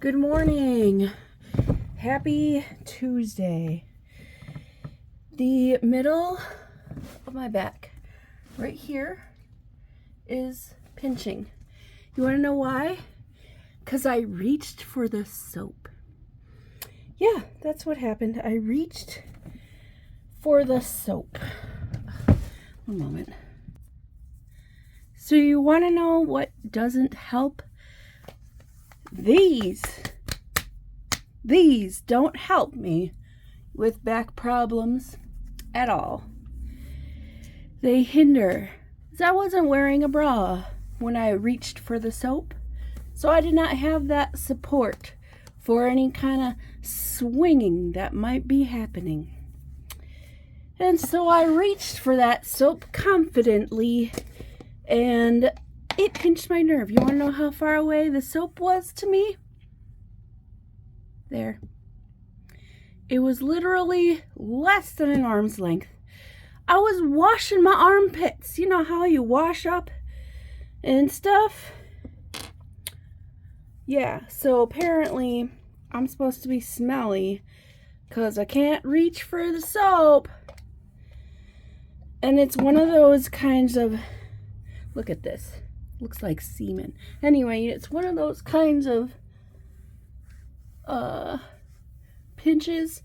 Good morning. Happy Tuesday. The middle of my back, right here, is pinching. You want to know why? Because I reached for the soap. Yeah, that's what happened. I reached for the soap. One moment. So you want to know what doesn't help? These don't help me with back problems at all. They hinder. I wasn't wearing a bra when I reached for the soap, so I did not have that support for any kind of swinging that might be happening. And so I reached for that soap confidently, and it pinched my nerve. You want to know how far away the soap was to me? There. It was literally less than an arm's length. I was washing my armpits. You know how you wash up and stuff? Yeah, so apparently I'm supposed to be smelly because I can't reach for the soap. And it's one of those kinds of, look at this. Looks like semen. Anyway, it's one of those kinds of pinches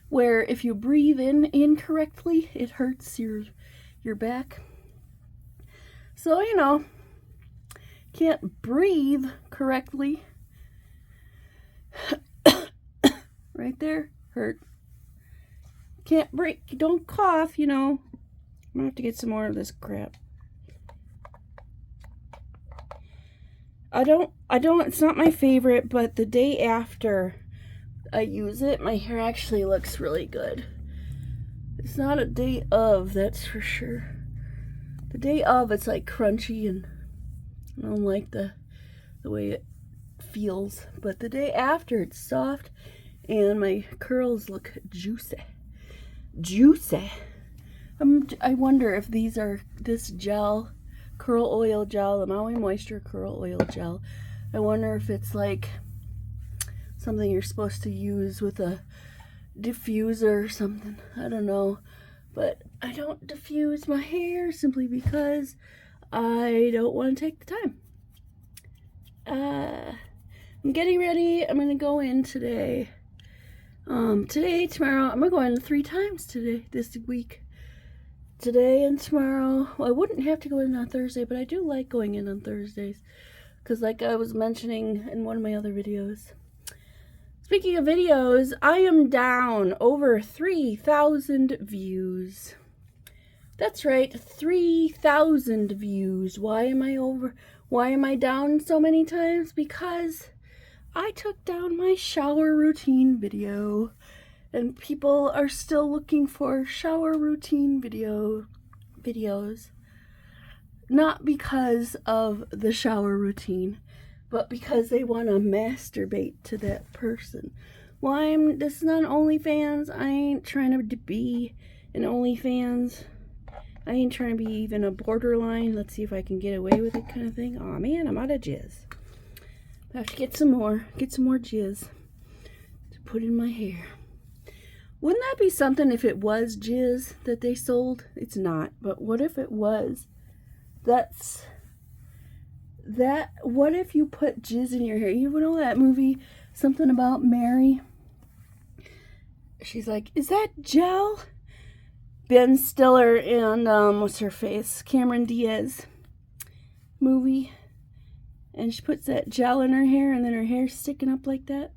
where if you breathe in incorrectly, it hurts your back. So, you know, can't breathe correctly. Right there, hurt. Can't breathe, don't cough, you know. I'm gonna have to get some more of this crap. I don't, it's not my favorite, but the day after I use it, my hair actually looks really good. It's not a day of, that's for sure. The day of, it's like crunchy and I don't like the way it feels. But the day after, it's soft and my curls look juicy. Juicy. I wonder if these are, this gel, curl oil gel, the Maui Moisture curl oil gel. I wonder if it's like something you're supposed to use with a diffuser or something. I don't know. But I don't diffuse my hair simply because I don't want to take the time. I'm getting ready. I'm going to go in today. Today, tomorrow. I'm going to go in 3 times today, this week. Today and tomorrow. Well, I wouldn't have to go in on Thursday, but I do like going in on Thursdays. Because like I was mentioning in one of my other videos. Speaking of videos, I am down over 3,000 views. That's right, 3,000 views. Why am I down so many times? Because I took down my shower routine video. And people are still looking for shower routine videos. Not because of the shower routine, but because they want to masturbate to that person. Well, this is not OnlyFans. I ain't trying to be an OnlyFans. I ain't trying to be even a borderline. Let's see if I can get away with it kind of thing. Aw, man, I'm out of jizz. I have to get some more jizz to put in my hair. Wouldn't that be something if it was jizz that they sold? It's not, but what if it was? What if you put jizz in your hair? You know that movie, Something About Mary? She's like, is that gel? Ben Stiller and, what's her face? Cameron Diaz movie. And she puts that gel in her hair and then her hair's sticking up like that.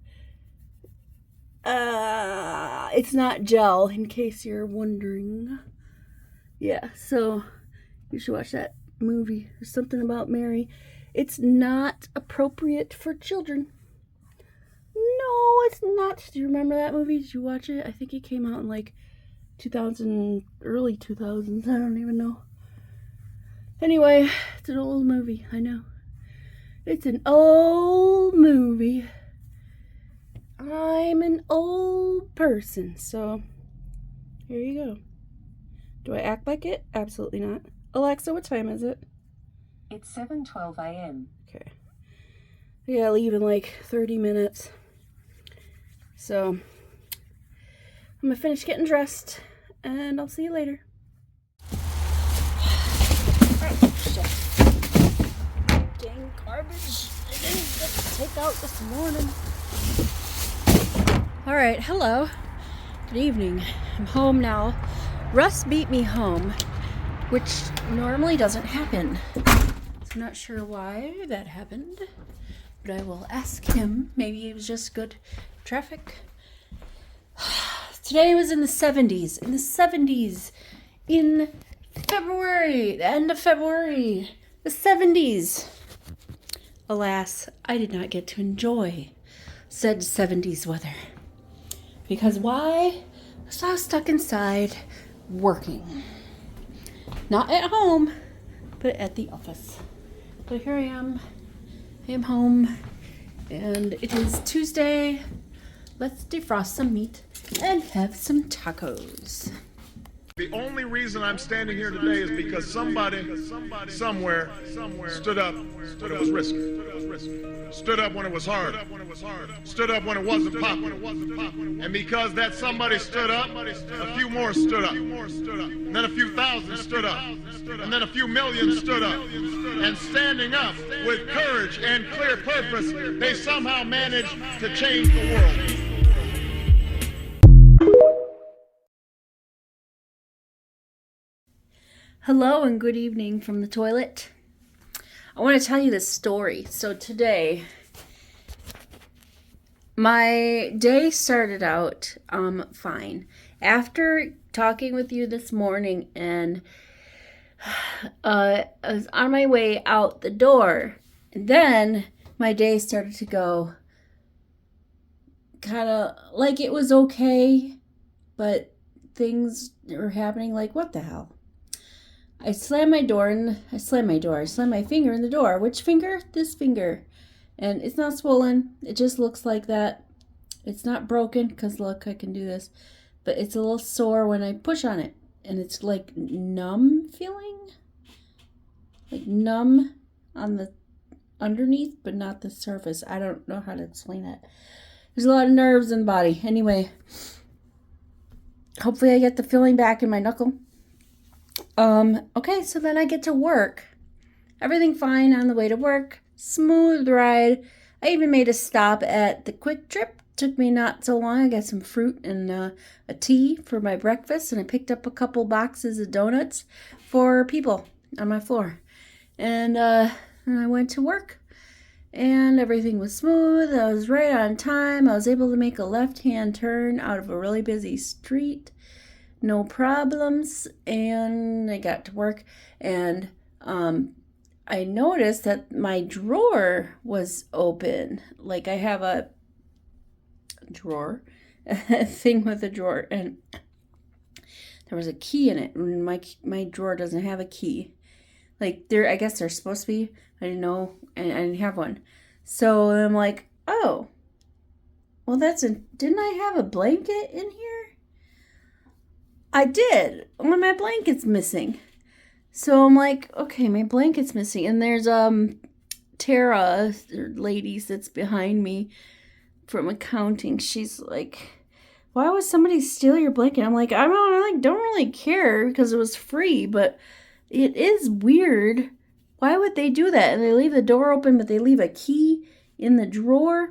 It's not gel, in case you're wondering. Yeah, so you should watch that movie. There's Something About Mary. It's not appropriate for children. No, it's not. Do you remember that movie? Did you watch it? I think it came out in like 2000, early 2000s. I don't even know. Anyway, it's an old movie. I know. It's an old movie. I'm an old person, so here you go. Do I act like it? Absolutely not. Alexa, what time is it? It's 7:12 a.m. Okay. I gotta leave in like 30 minutes. So I'm gonna finish getting dressed and I'll see you later. Oh, shit. Dang garbage. I didn't get to take out this morning. Alright, hello. Good evening. I'm home now. Russ beat me home, which normally doesn't happen. So I'm not sure why that happened, but I will ask him. Maybe it was just good traffic. Today was in the 70s. In the 70s. In February. The end of February. The 70s. Alas, I did not get to enjoy said 70s weather. Because why? Because I was stuck inside working. Not at home, but at the office. But here I am. I am home. And it is Tuesday. Let's defrost some meat and have some tacos. The only reason I'm standing here today is because somebody, somewhere, stood up when it was risky. Stood up when it was hard. Stood up when it wasn't popular. And because that somebody stood up, a few more stood up. And then a few thousand stood up. And then a few million stood up. And standing up with courage and clear purpose, they somehow managed to change the world. Hello and good evening from the toilet. I want to tell you this story. So today, my day started out fine. After talking with you this morning and I was on my way out the door, and then my day started to go kind of like it was okay, but things were happening like, what the hell? I slammed my finger in the door. Which finger? This finger. And it's not swollen. It just looks like that. It's not broken, because look, I can do this. But it's a little sore when I push on it. And it's like numb feeling. Like numb on the underneath, but not the surface. I don't know how to explain it. There's a lot of nerves in the body. Anyway, hopefully I get the feeling back in my knuckle. Okay, so then I get to work. Everything fine on the way to work. Smooth ride. I even made a stop at the Quick Trip. Took me not so long. I got some fruit and a tea for my breakfast, and I picked up a couple boxes of donuts for people on my floor. And I went to work, and everything was smooth. I was right on time. I was able to make a left-hand turn out of a really busy street. No problems, and I got to work, and I noticed that my drawer was open. Like, I have a drawer, a thing with a drawer, and there was a key in it, and my drawer doesn't have a key. Like, I guess they're supposed to be. I didn't know, and I didn't have one. So I'm like, oh, well, didn't I have a blanket in here? I did. Well, my blanket's missing. So I'm like, okay, my blanket's missing. And there's Tara, lady that's behind me from accounting. She's like, why would somebody steal your blanket? I'm like, I don't really care because it was free, but it is weird. Why would they do that? And they leave the door open, but they leave a key in the drawer.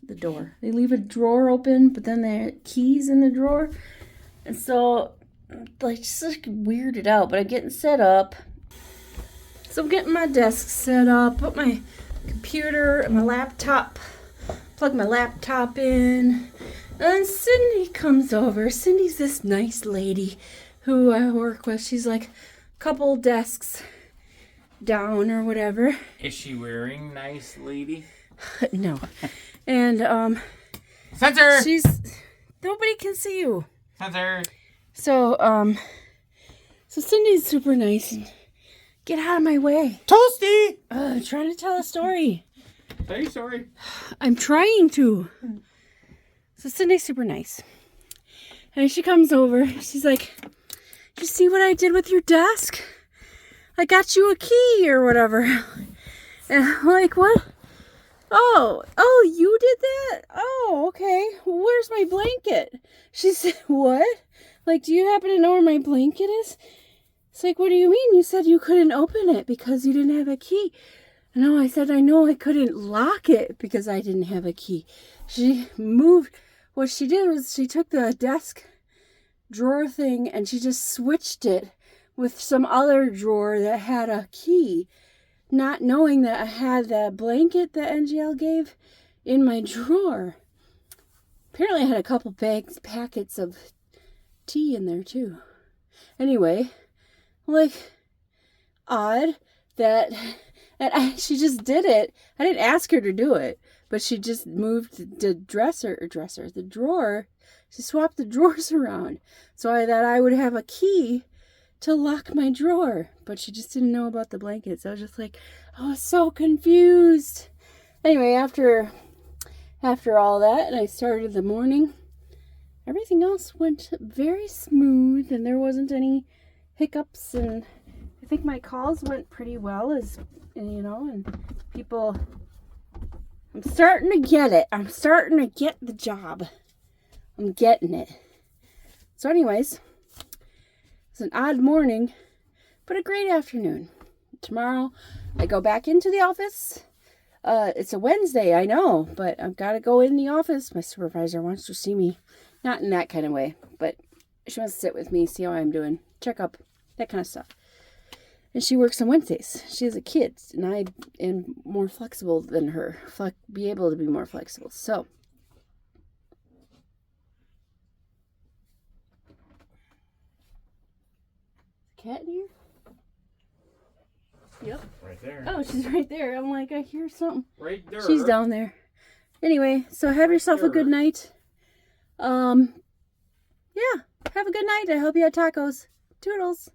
They leave a drawer open, but then there are keys in the drawer. And so, like, just like weirded out, but I'm getting set up. So I'm getting my desk set up, put my computer and my laptop, plug my laptop in, and Cindy comes over. Cindy's this nice lady who I work with. She's like a couple desks down or whatever. Is she wearing nice lady? No. And, Censor! Nobody can see you. Censor! So Cindy's super nice. Get out of my way. Toasty! I'm trying to tell a story. Tell you sorry. I'm trying to. So Cindy's super nice. And she comes over. She's like, you see what I did with your desk? I got you a key or whatever. And I'm like, what? Oh, you did that? Oh, okay. Well, where's my blanket? She said, what? Like, do you happen to know where my blanket is? It's like, what do you mean? You said you couldn't open it because you didn't have a key. No, I said, I know I couldn't lock it because I didn't have a key. She moved. What she did was she took the desk drawer thing and she just switched it with some other drawer that had a key, not knowing that I had that blanket that NGL gave in my drawer. Apparently I had a couple packets of tea in there too. Anyway, like, odd that she just did it. I didn't ask her to do it, but she just moved the the drawer. She swapped the drawers around so that I would have a key to lock my drawer, but she just didn't know about the blankets. I was just like, I was so confused. Anyway, after all that, and I started the morning, everything else went very smooth, and there wasn't any hiccups, and I think my calls went pretty well, and people, I'm starting to get it. I'm starting to get the job. I'm getting it. So anyways, it's an odd morning, but a great afternoon. Tomorrow, I go back into the office. It's a Wednesday, I know, but I've got to go in the office. My supervisor wants to see me. Not in that kind of way, but she wants to sit with me, see how I'm doing, check up, that kind of stuff. And she works on Wednesdays. She has a kid, and I am more flexible than her. Be able to be more flexible. So, cat in here? Yep. Right there. Oh, she's right there. I'm like, I hear something. Right there. She's down there. Anyway, so have yourself a good night. Yeah, have a good night. I hope you had tacos. Toodles.